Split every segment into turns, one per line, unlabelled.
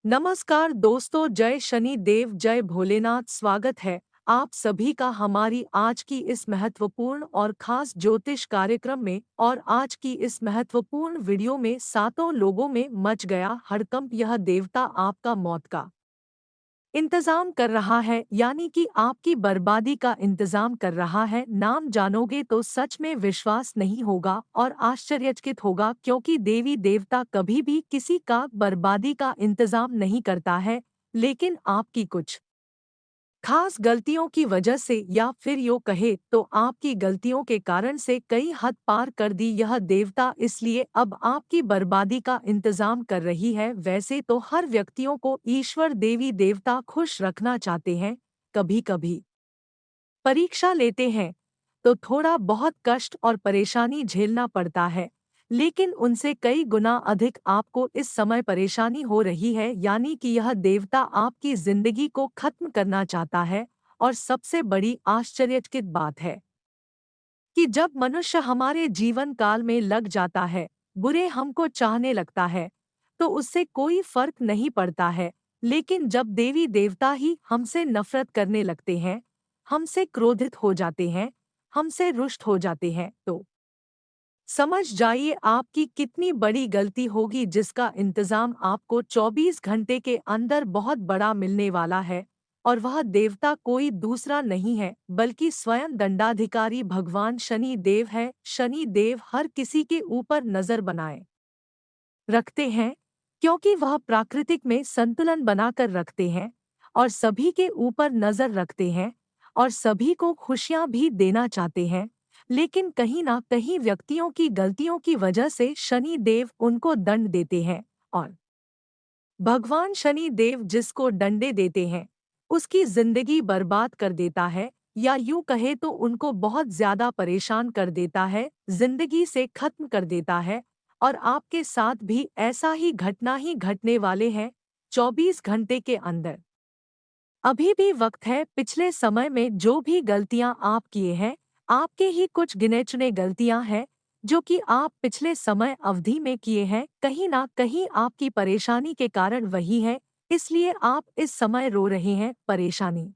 नमस्कार दोस्तों, जय शनि देव, जय भोलेनाथ। स्वागत है आप सभी का हमारी आज की इस महत्वपूर्ण और खास ज्योतिष कार्यक्रम में। और आज की इस महत्वपूर्ण वीडियो में सातों लोगों में मच गया हड़कंप। यह देवता आपका मौत का इंतजाम कर रहा है, यानी कि आपकी बर्बादी का इंतजाम कर रहा है। नाम जानोगे तो सच में विश्वास नहीं होगा और आश्चर्यचकित होगा, क्योंकि देवी देवता कभी भी किसी का बर्बादी का इंतजाम नहीं करता है, लेकिन आपकी कुछ खास गलतियों की वजह से, या फिर यूँ कहे तो आपकी गलतियों के कारण से कई हद पार कर दी यह देवता, इसलिए अब आपकी बर्बादी का इंतजाम कर रही है। वैसे तो हर व्यक्तियों को ईश्वर देवी देवता खुश रखना चाहते हैं, कभी कभी परीक्षा लेते हैं तो थोड़ा बहुत कष्ट और परेशानी झेलना पड़ता है, लेकिन उनसे कई गुना अधिक आपको इस समय परेशानी हो रही है, यानी कि यह देवता आपकी जिंदगी को खत्म करना चाहता है। और सबसे बड़ी आश्चर्यचकित बात है कि जब मनुष्य हमारे जीवन काल में लग जाता है, बुरे हमको चाहने लगता है, तो उससे कोई फर्क नहीं पड़ता है। लेकिन जब देवी देवता ही हमसे नफरत करने लगते हैं, हमसे क्रोधित हो जाते हैं, हमसे रुष्ट हो जाते हैं, तो समझ जाइए आपकी कितनी बड़ी गलती होगी, जिसका इंतजाम आपको 24 घंटे के अंदर बहुत बड़ा मिलने वाला है। और वह देवता कोई दूसरा नहीं है, बल्कि स्वयं दंडाधिकारी भगवान शनि देव है। शनि देव हर किसी के ऊपर नजर बनाए रखते हैं, क्योंकि वह प्राकृतिक में संतुलन बनाकर रखते हैं और सभी के ऊपर नजर रखते हैं और सभी को खुशियां भी देना चाहते हैं। लेकिन कहीं ना कहीं व्यक्तियों की गलतियों की वजह से शनि देव उनको दंड देते हैं। और भगवान शनि देव जिसको दंडे देते हैं, उसकी जिंदगी बर्बाद कर देता है, या यूं कहे तो उनको बहुत ज्यादा परेशान कर देता है, जिंदगी से खत्म कर देता है। और आपके साथ भी ऐसा ही घटना ही घटने वाले हैं 24 घंटे के अंदर। अभी भी वक्त है। पिछले समय में जो भी गलतियां आप किए हैं, आपके ही कुछ गिने चुने गलतियां हैं जो कि आप पिछले समय अवधि में किए हैं। कहीं ना कहीं आपकी परेशानी के कारण वही है, इसलिए आप इस समय रो रहे हैं, परेशानी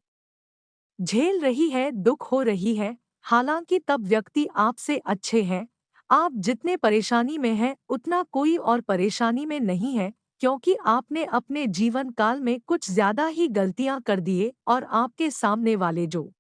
झेल रही है, दुख हो रही है। हालांकि तब व्यक्ति आपसे अच्छे हैं। आप जितने परेशानी में हैं, उतना कोई और परेशानी में नहीं है, क्योंकि आपने अपने जीवन काल में कुछ ज्यादा ही गलतियां कर दिए और आपके सामने वाले जो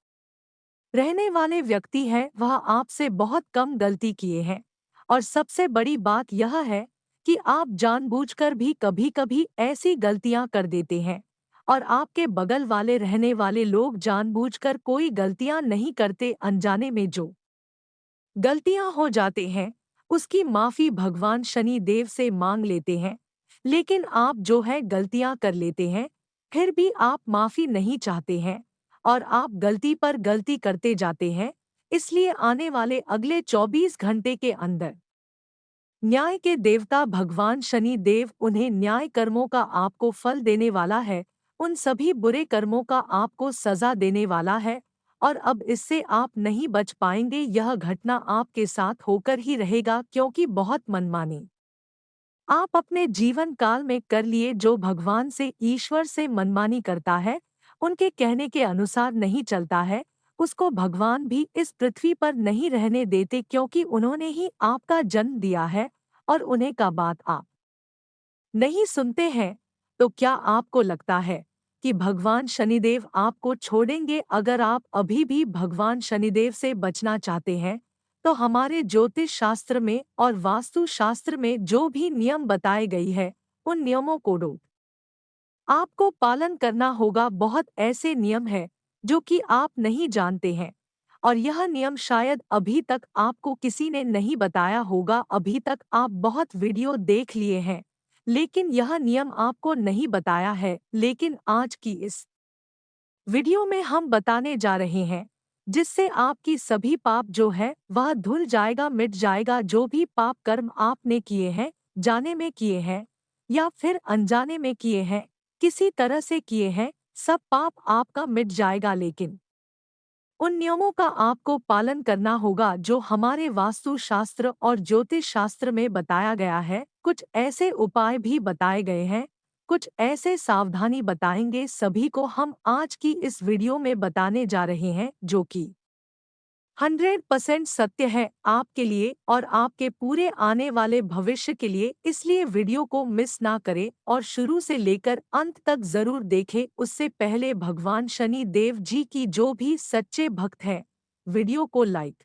रहने वाले व्यक्ति हैं, वह आपसे बहुत कम गलती किए हैं। और सबसे बड़ी बात यह है कि आप जानबूझकर भी कभी-कभी ऐसी गलतियां कर देते हैं, और आपके बगल वाले रहने वाले लोग जानबूझकर कोई गलतियां नहीं करते। अनजाने में जो गलतियां हो जाते हैं, उसकी माफी भगवान शनि देव से मांग लेते हैं। लेकिन आप जो है गलतियां कर लेते हैं, फिर भी आप माफी नहीं चाहते हैं और आप गलती पर गलती करते जाते हैं। इसलिए आने वाले अगले 24 घंटे के अंदर न्याय के देवता भगवान शनि देव उन्हें न्याय कर्मों का आपको फल देने वाला है। उन सभी बुरे कर्मों का आपको सजा देने वाला है, और अब इससे आप नहीं बच पाएंगे। यह घटना आपके साथ होकर ही रहेगा, क्योंकि बहुत मनमानी आप अपने जीवन काल में कर लिए। जो भगवान से, ईश्वर से मनमानी करता है, उनके कहने के अनुसार नहीं चलता है, उसको भगवान भी इस पृथ्वी पर नहीं रहने देते, क्योंकि उन्होंने ही आपका जन्म दिया है और उन्हें का बात आप नहीं सुनते हैं। तो क्या आपको लगता है कि भगवान शनिदेव आपको छोड़ेंगे? अगर आप अभी भी भगवान शनिदेव से बचना चाहते हैं, तो हमारे ज्योतिष शास्त्र में और वास्तु शास्त्र में जो भी नियम बताए गई है, उन नियमों को आपको पालन करना होगा। बहुत ऐसे नियम हैं जो कि आप नहीं जानते हैं, और यह नियम शायद अभी तक आपको किसी ने नहीं बताया होगा। अभी तक आप बहुत वीडियो देख लिए हैं, लेकिन यह नियम आपको नहीं बताया है। लेकिन आज की इस वीडियो में हम बताने जा रहे हैं, जिससे आपकी सभी पाप जो है वह धुल जाएगा, मिट जाएगा। जो भी पाप कर्म आपने किए हैं, जाने में किए हैं या फिर अनजाने में किए हैं, किसी तरह से किए हैं, सब पाप आपका मिट जाएगा। लेकिन उन नियमों का आपको पालन करना होगा जो हमारे वास्तु शास्त्र और ज्योतिष शास्त्र में बताया गया है। कुछ ऐसे उपाय भी बताए गए हैं कुछ ऐसे सावधानी बताएंगे सभी को हम आज की इस वीडियो में बताने जा रहे हैं जो कि 100% सत्य है आपके लिए और आपके पूरे आने वाले भविष्य के लिए। इसलिए वीडियो को मिस ना करें और शुरू से लेकर अंत तक जरूर देखें। उससे पहले भगवान शनि देव जी की जो भी सच्चे भक्त हैं वीडियो को लाइक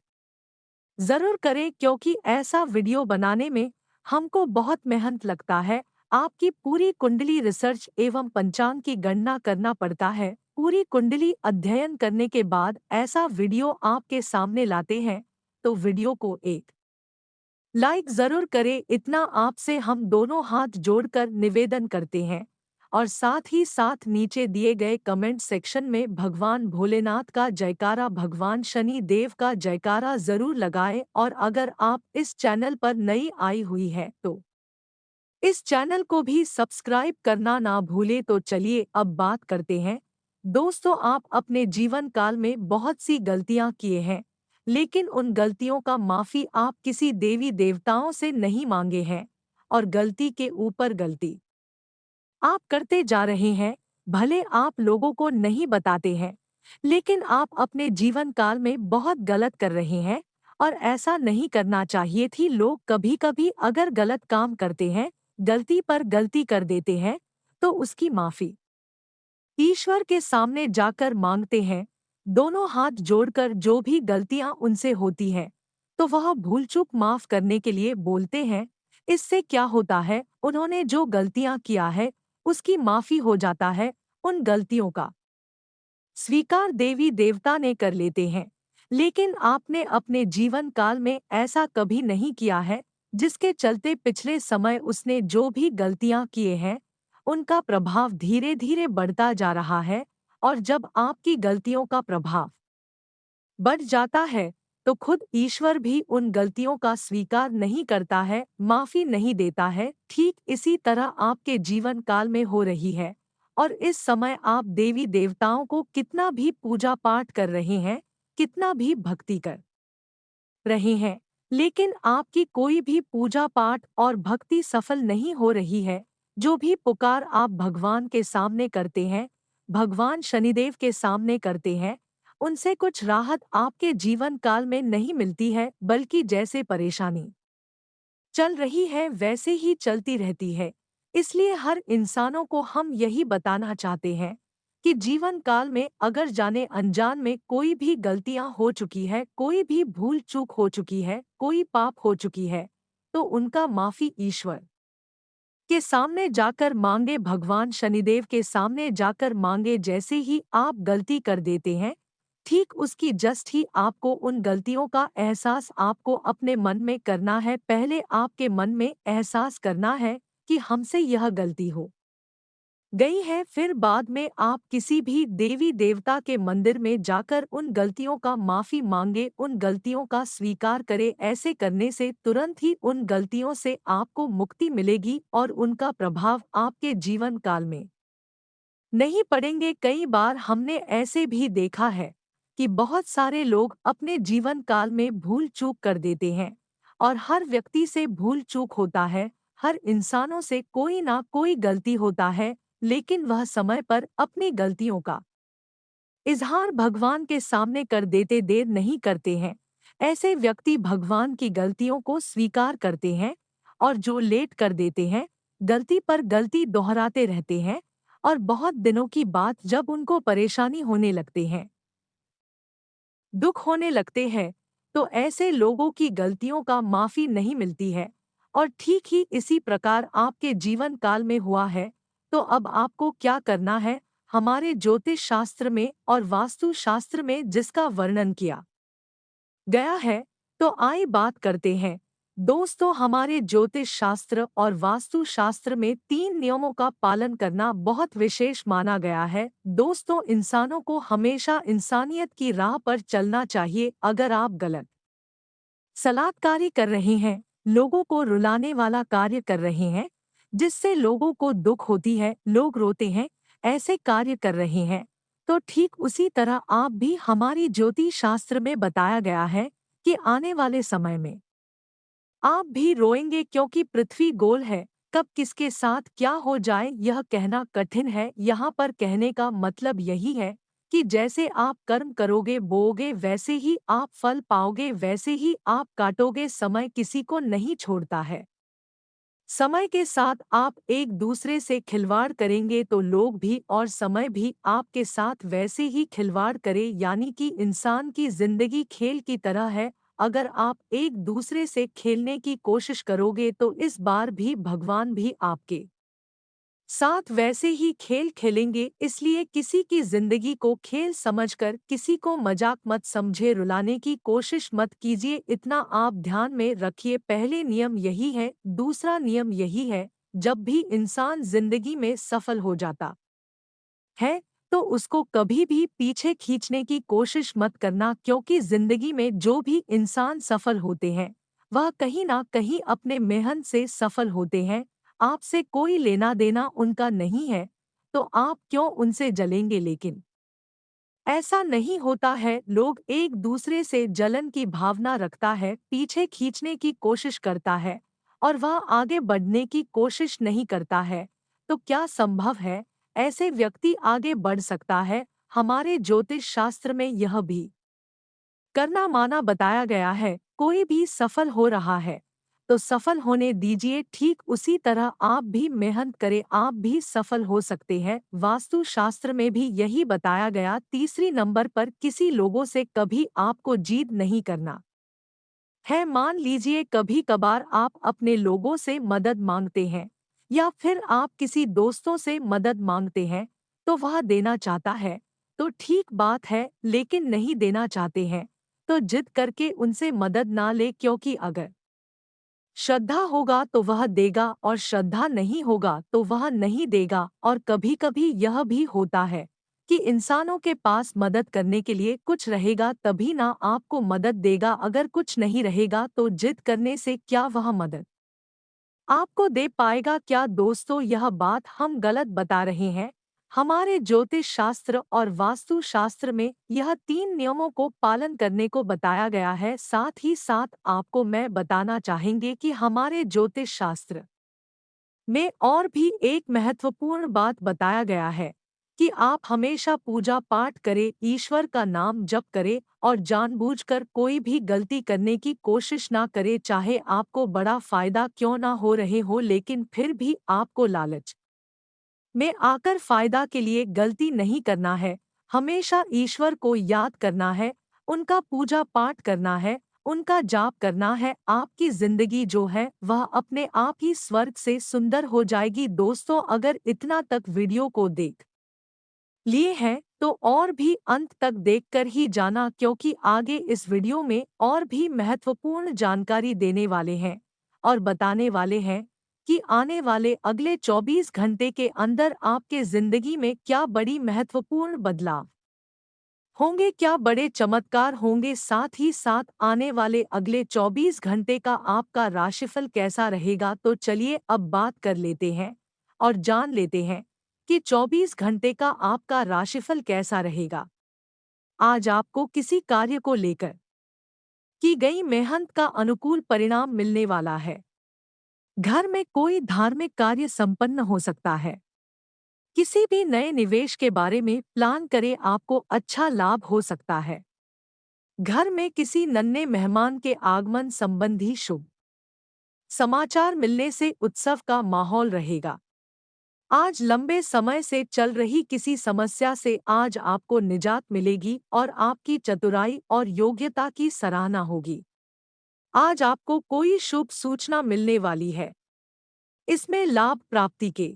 जरूर करें, क्योंकि ऐसा वीडियो बनाने में हमको बहुत मेहनत लगता है। आपकी पूरी कुंडली रिसर्च एवं पंचांग की गणना करना पड़ता है। पूरी कुंडली अध्ययन करने के बाद ऐसा वीडियो आपके सामने लाते हैं, तो वीडियो को एक लाइक जरूर करें। इतना आपसे हम दोनों हाथ जोड़कर निवेदन करते हैं। और साथ ही साथ नीचे दिए गए कमेंट सेक्शन में भगवान भोलेनाथ का जयकारा, भगवान शनि देव का जयकारा जरूर लगाएं। और अगर आप इस चैनल पर नई आई हुई है तो इस चैनल को भी सब्सक्राइब करना ना भूले। तो चलिए अब बात करते हैं। दोस्तों, आप अपने जीवन काल में बहुत सी गलतियां किए हैं, लेकिन उन गलतियों का माफी आप किसी देवी देवताओं से नहीं मांगे हैं। और गलती के ऊपर गलती आप करते जा रहे हैं। भले आप लोगों को नहीं बताते हैं, लेकिन आप अपने जीवन काल में बहुत गलत कर रहे हैं। और ऐसा नहीं करना चाहिए थी। लोग कभी कभी अगर गलत काम करते हैं, गलती पर गलती कर देते हैं, तो उसकी माफी ईश्वर के सामने जाकर मांगते हैं। दोनों हाथ जोड़कर जो भी गलतियां उनसे होती हैं, तो वह भूल चूक माफ करने के लिए बोलते हैं। इससे क्या होता है, उन्होंने जो गलतियां किया है उसकी माफी हो जाता है। उन गलतियों का स्वीकार देवी देवता ने कर लेते हैं। लेकिन आपने अपने जीवन काल में ऐसा कभी नहीं किया है, जिसके चलते पिछले समय उसने जो भी गलतियां किए हैं उनका प्रभाव धीरे धीरे बढ़ता जा रहा है। और जब आपकी गलतियों का प्रभाव बढ़ जाता है, तो खुद ईश्वर भी उन गलतियों का स्वीकार नहीं करता है, माफी नहीं देता है। ठीक इसी तरह आपके जीवन काल में हो रही है। और इस समय आप देवी देवताओं को कितना भी पूजा पाठ कर रहे हैं, कितना भी भक्ति कर रहे हैं, लेकिन आपकी कोई भी पूजा पाठ और भक्ति सफल नहीं हो रही है। जो भी पुकार आप भगवान के सामने करते हैं, भगवान शनिदेव के सामने करते हैं, उनसे कुछ राहत आपके जीवन काल में नहीं मिलती है, बल्कि जैसे परेशानी चल रही है वैसे ही चलती रहती है। इसलिए हर इंसानों को हम यही बताना चाहते हैं कि जीवन काल में अगर जाने अनजान में कोई भी गलतियां हो चुकी है, कोई भी भूल चूक हो चुकी है, कोई पाप हो चुकी है, तो उनका माफी ईश्वर के सामने जाकर मांगे, भगवान शनिदेव के सामने जाकर मांगे। जैसे ही आप गलती कर देते हैं, ठीक उसकी जस्ट ही आपको उन गलतियों का एहसास आपको अपने मन में करना है। पहले आपके मन में एहसास करना है कि हमसे यह गलती हो गई है। फिर बाद में आप किसी भी देवी देवता के मंदिर में जाकर उन गलतियों का माफी मांगे, उन गलतियों का स्वीकार करें। ऐसे करने से तुरंत ही उन गलतियों से आपको मुक्ति मिलेगी और उनका प्रभाव आपके जीवन काल में नहीं पड़ेंगे। कई बार हमने ऐसे भी देखा है कि बहुत सारे लोग अपने जीवन काल में भूल चूक कर देते हैं। और हर व्यक्ति से भूल चूक होता है, हर इंसानों से कोई ना कोई गलती होता है, लेकिन वह समय पर अपनी गलतियों का इजहार भगवान के सामने कर देते देर नहीं करते हैं। ऐसे व्यक्ति भगवान की गलतियों को स्वीकार करते हैं, और जो लेट कर देते हैं, गलती पर गलती दोहराते रहते हैं। और बहुत दिनों की बात जब उनको परेशानी होने लगते हैं, दुख होने लगते हैं, तो ऐसे लोगों की गलतियों का माफी नहीं मिलती है। और ठीक ही इसी प्रकार आपके जीवन काल में हुआ है। तो अब आपको क्या करना है, हमारे ज्योतिष शास्त्र में और वास्तु शास्त्र में जिसका वर्णन किया गया है, तो आइए बात करते हैं। दोस्तों, हमारे ज्योतिष शास्त्र और वास्तु शास्त्र में 3 नियमों का पालन करना बहुत विशेष माना गया है। दोस्तों, इंसानों को हमेशा इंसानियत की राह पर चलना चाहिए। अगर आप गलत सलाहकारी कर रहे हैं, लोगों को रुलाने वाला कार्य कर रहे हैं, जिससे लोगों को दुख होती है, लोग रोते हैं, ऐसे कार्य कर रहे हैं, तो ठीक उसी तरह आप भी हमारी ज्योतिष शास्त्र में बताया गया है कि आने वाले समय में आप भी रोएंगे, क्योंकि पृथ्वी गोल है। कब किसके साथ क्या हो जाए यह कहना कठिन है। यहाँ पर कहने का मतलब यही है कि जैसे आप कर्म करोगे बोओगे वैसे ही आप फल पाओगे, वैसे ही आप काटोगे। समय किसी को नहीं छोड़ता है। समय के साथ आप एक दूसरे से खिलवाड़ करेंगे तो लोग भी और समय भी आपके साथ वैसे ही खिलवाड़ करे। यानी कि इंसान की जिंदगी खेल की तरह है। अगर आप एक दूसरे से खेलने की कोशिश करोगे तो इस बार भी भगवान भी आपके साथ वैसे ही खेल खेलेंगे। इसलिए किसी की जिंदगी को खेल समझकर किसी को मजाक मत समझे, रुलाने की कोशिश मत कीजिए। इतना आप ध्यान में रखिए। पहले नियम यही है। दूसरा नियम यही है, जब भी इंसान जिंदगी में सफल हो जाता है तो उसको कभी भी पीछे खींचने की कोशिश मत करना, क्योंकि जिंदगी में जो भी इंसान सफल होते हैं वह कहीं ना कहीं अपने मेहनत से सफल होते हैं। आपसे कोई लेना देना उनका नहीं है, तो आप क्यों उनसे जलेंगे। लेकिन ऐसा नहीं होता है। लोग एक दूसरे से जलन की भावना रखता है, पीछे खींचने की कोशिश करता है और वह आगे बढ़ने की कोशिश नहीं करता है। तो क्या संभव है ऐसे व्यक्ति आगे बढ़ सकता है? हमारे ज्योतिष शास्त्र में यह भी करना माना बताया गया है। कोई भी सफल हो रहा है तो सफल होने दीजिए। ठीक उसी तरह आप भी मेहनत करें, आप भी सफल हो सकते हैं। वास्तु शास्त्र में भी यही बताया गया। तीसरी नंबर पर किसी लोगों से कभी आपको जिद नहीं करना है। मान लीजिए कभी कभार आप अपने लोगों से मदद मांगते हैं या फिर आप किसी दोस्तों से मदद मांगते हैं तो वह देना चाहता है तो ठीक बात है, लेकिन नहीं देना चाहते हैं तो जिद करके उनसे मदद ना ले। क्योंकि अगर श्रद्धा होगा तो वह देगा और श्रद्धा नहीं होगा तो वह नहीं देगा। और कभी कभी यह भी होता है कि इंसानों के पास मदद करने के लिए कुछ रहेगा तभी ना आपको मदद देगा। अगर कुछ नहीं रहेगा तो जिद करने से क्या वह मदद आपको दे पाएगा? क्या दोस्तों यह बात हम गलत बता रहे हैं? हमारे ज्योतिष शास्त्र और वास्तु शास्त्र में यह 3 नियमों को पालन करने को बताया गया है। साथ ही साथ आपको मैं बताना चाहेंगे कि हमारे ज्योतिष शास्त्र में और भी एक महत्वपूर्ण बात बताया गया है कि आप हमेशा पूजा पाठ करें, ईश्वर का नाम जप करें और जानबूझकर कोई भी गलती करने की कोशिश ना करें। चाहे आपको बड़ा फायदा क्यों ना हो रहे हो, लेकिन फिर भी आपको लालच में आकर फायदा के लिए गलती नहीं करना है। हमेशा ईश्वर को याद करना है, उनका पूजा पाठ करना है, उनका जाप करना है। आपकी जिंदगी जो है वह अपने आप ही स्वर्ग से सुंदर हो जाएगी। दोस्तों अगर इतना तक वीडियो को देख लिए हैं तो और भी अंत तक देखकर ही जाना, क्योंकि आगे इस वीडियो में और भी महत्वपूर्ण जानकारी देने वाले हैं और बताने वाले हैं कि आने वाले अगले 24 घंटे के अंदर आपके जिंदगी में क्या बड़ी महत्वपूर्ण बदलाव होंगे, क्या बड़े चमत्कार होंगे। साथ ही साथ आने वाले अगले 24 घंटे का आपका राशिफल कैसा रहेगा। तो चलिए अब बात कर लेते हैं और जान लेते हैं कि 24 घंटे का आपका राशिफल कैसा रहेगा। आज आपको किसी कार्य को लेकर की गई मेहनत का अनुकूल परिणाम मिलने वाला है। घर में कोई धार्मिक कार्य संपन्न हो सकता है। किसी भी नए निवेश के बारे में प्लान करें, आपको अच्छा लाभ हो सकता है। घर में किसी नन्हे मेहमान के आगमन संबंधी शुभ समाचार मिलने से उत्सव का माहौल रहेगा। आज लंबे समय से चल रही किसी समस्या से आज आपको निजात मिलेगी और आपकी चतुराई और योग्यता की सराहना होगी। आज आपको कोई शुभ सूचना मिलने वाली है। इसमें लाभ प्राप्ति के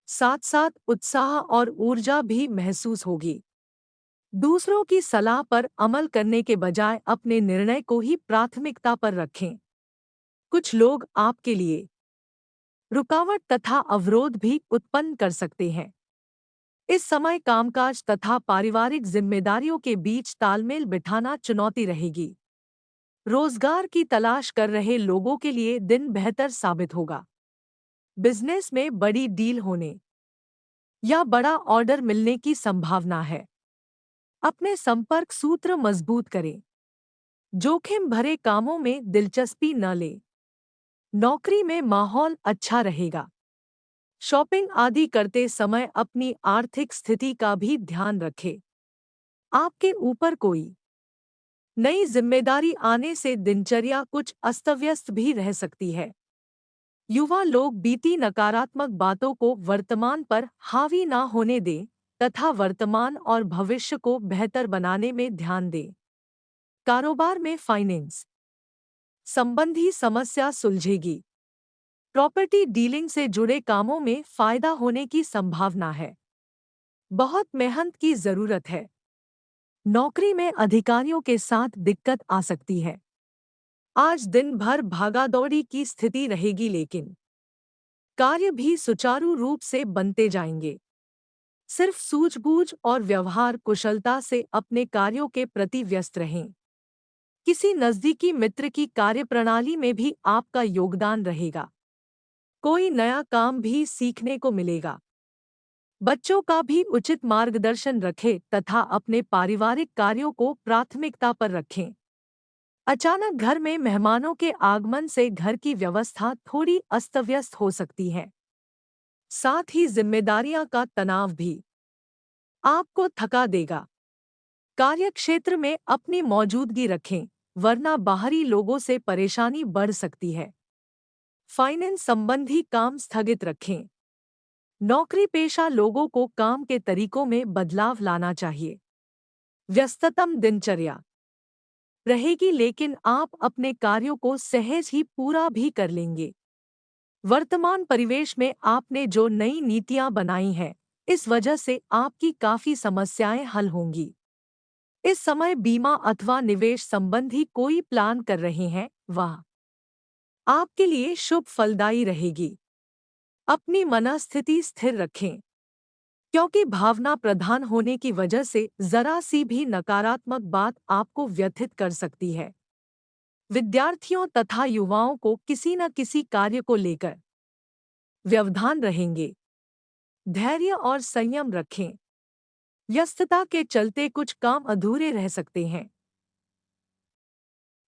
साथ साथ उत्साह और ऊर्जा भी महसूस होगी। दूसरों की सलाह पर अमल करने के बजाय अपने निर्णय को ही प्राथमिकता पर रखें। कुछ लोग आपके लिए रुकावट तथा अवरोध भी उत्पन्न कर सकते हैं। इस समय कामकाज तथा पारिवारिक जिम्मेदारियों के बीच तालमेल बिठाना चुनौती रहेगी। रोजगार की तलाश कर रहे लोगों के लिए दिन बेहतर साबित होगा। बिजनेस में बड़ी डील होने या बड़ा ऑर्डर मिलने की संभावना है। अपने संपर्क सूत्र मजबूत करें। जोखिम भरे कामों में दिलचस्पी न लें। नौकरी में माहौल अच्छा रहेगा। शॉपिंग आदि करते समय अपनी आर्थिक स्थिति का भी ध्यान रखें। आपके ऊपर कोई नई जिम्मेदारी आने से दिनचर्या कुछ अस्तव्यस्त भी रह सकती है। युवा लोग बीती नकारात्मक बातों को वर्तमान पर हावी ना होने दें तथा वर्तमान और भविष्य को बेहतर बनाने में ध्यान दें। कारोबार में फाइनेंस संबंधी समस्या सुलझेगी। प्रॉपर्टी डीलिंग से जुड़े कामों में फायदा होने की संभावना है। बहुत मेहनत की जरूरत है। नौकरी में अधिकारियों के साथ दिक्कत आ सकती है। आज दिन भर भागादौड़ी की स्थिति रहेगी, लेकिन कार्य भी सुचारू रूप से बनते जाएंगे। सिर्फ सूझबूझ और व्यवहार कुशलता से अपने कार्यों के प्रति व्यस्त रहें। किसी नज़दीकी मित्र की कार्यप्रणाली में भी आपका योगदान रहेगा। कोई नया काम भी सीखने को मिलेगा। बच्चों का भी उचित मार्गदर्शन रखें तथा अपने पारिवारिक कार्यों को प्राथमिकता पर रखें। अचानक घर में मेहमानों के आगमन से घर की व्यवस्था थोड़ी अस्तव्यस्त हो सकती है। साथ ही जिम्मेदारियां का तनाव भी आपको थका देगा। कार्यक्षेत्र में अपनी मौजूदगी रखें, वरना बाहरी लोगों से परेशानी बढ़ सकती है। फाइनेंस संबंधी काम स्थगित रखें। नौकरी पेशा लोगों को काम के तरीकों में बदलाव लाना चाहिए। व्यस्ततम दिनचर्या रहेगी, लेकिन आप अपने कार्यों को सहज ही पूरा भी कर लेंगे। वर्तमान परिवेश में आपने जो नई नीतियां बनाई हैं, इस वजह से आपकी काफी समस्याएं हल होंगी। इस समय बीमा अथवा निवेश संबंधी कोई प्लान कर रहे हैं, वह आपके लिए शुभ फलदायी रहेगी। अपनी मनस्थिति स्थिर रखें, क्योंकि भावना प्रधान होने की वजह से जरा सी भी नकारात्मक बात आपको व्यथित कर सकती है। विद्यार्थियों तथा युवाओं को किसी न किसी कार्य को लेकर व्यवधान रहेंगे। धैर्य और संयम रखें। व्यस्तता के चलते कुछ काम अधूरे रह सकते हैं।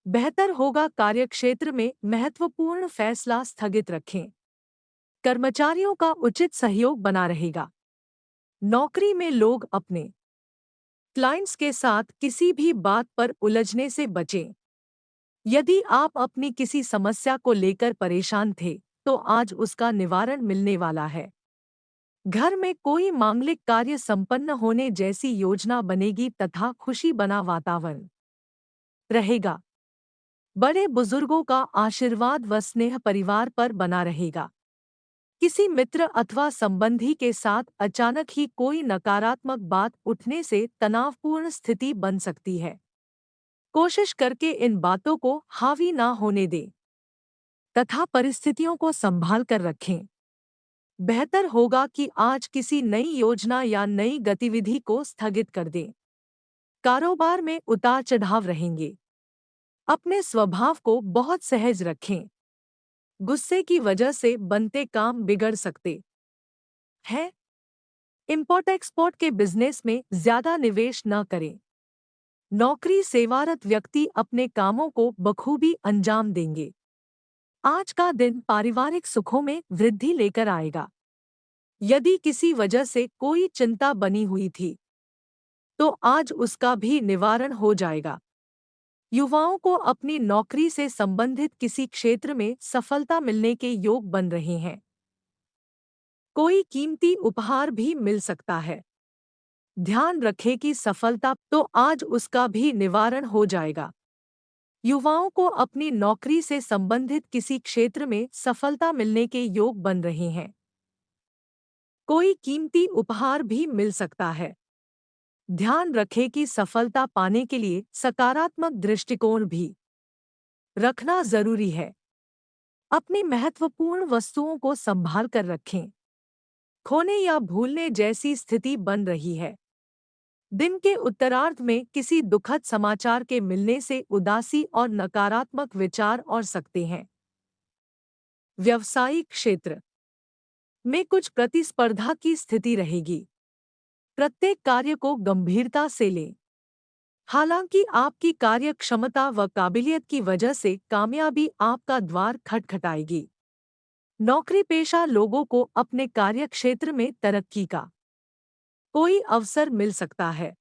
बेहतर होगा कार्यक्षेत्र में महत्वपूर्ण फैसला स्थगित रखें। कर्मचारियों का उचित सहयोग बना रहेगा। नौकरी में लोग अपने क्लाइंट्स के साथ किसी भी बात पर उलझने से बचें। यदि आप अपनी किसी समस्या को लेकर परेशान थे, तो आज उसका निवारण मिलने वाला है। घर में कोई मांगलिक कार्य संपन्न होने जैसी योजना बनेगी तथा खुशी बना वातावरण रहेगा। बड़े बुजुर्गों का आशीर्वाद व स्नेह परिवार पर बना रहेगा। किसी मित्र अथवा संबंधी के साथ अचानक ही कोई नकारात्मक बात उठने से तनावपूर्ण स्थिति बन सकती है। कोशिश करके इन बातों को हावी ना होने दें तथा परिस्थितियों को संभाल कर रखें। बेहतर होगा कि आज किसी नई योजना या नई गतिविधि को स्थगित कर दें। कारोबार में उतार चढ़ाव रहेंगे। अपने स्वभाव को बहुत सहज रखें। गुस्से की वजह से बनते काम बिगड़ सकते हैं। इंपोर्ट एक्सपोर्ट के बिजनेस में ज्यादा निवेश न करें। नौकरी सेवारत व्यक्ति अपने कामों को बखूबी अंजाम देंगे। आज का दिन पारिवारिक सुखों में वृद्धि लेकर आएगा। यदि किसी वजह से कोई चिंता बनी हुई थी, तो आज उसका भी निवारण हो जाएगा। युवाओं को अपनी नौकरी से संबंधित किसी क्षेत्र में सफलता मिलने के योग बन रहे हैं। कोई कीमती उपहार भी मिल सकता है। ध्यान रखें कि सफलता तो आज उसका भी निवारण हो जाएगा। युवाओं को अपनी नौकरी से संबंधित किसी क्षेत्र में सफलता मिलने के योग बन रहे हैं। कोई कीमती उपहार भी मिल सकता है। ध्यान रखें कि सफलता पाने के लिए सकारात्मक दृष्टिकोण भी रखना जरूरी है। अपनी महत्वपूर्ण वस्तुओं को संभाल कर रखें। खोने या भूलने जैसी स्थिति बन रही है। दिन के उत्तरार्ध में किसी दुखद समाचार के मिलने से उदासी और नकारात्मक विचार और सकते हैं। व्यावसायिक क्षेत्र में कुछ प्रतिस्पर्धा की स्थिति रहेगी। प्रत्येक कार्य को गंभीरता से लें। हालांकि आपकी कार्य क्षमता व काबिलियत की वजह से कामयाबी आपका द्वार खटखटाएगी। नौकरी पेशा लोगों को अपने कार्य क्षेत्र में तरक्की का कोई अवसर मिल सकता है।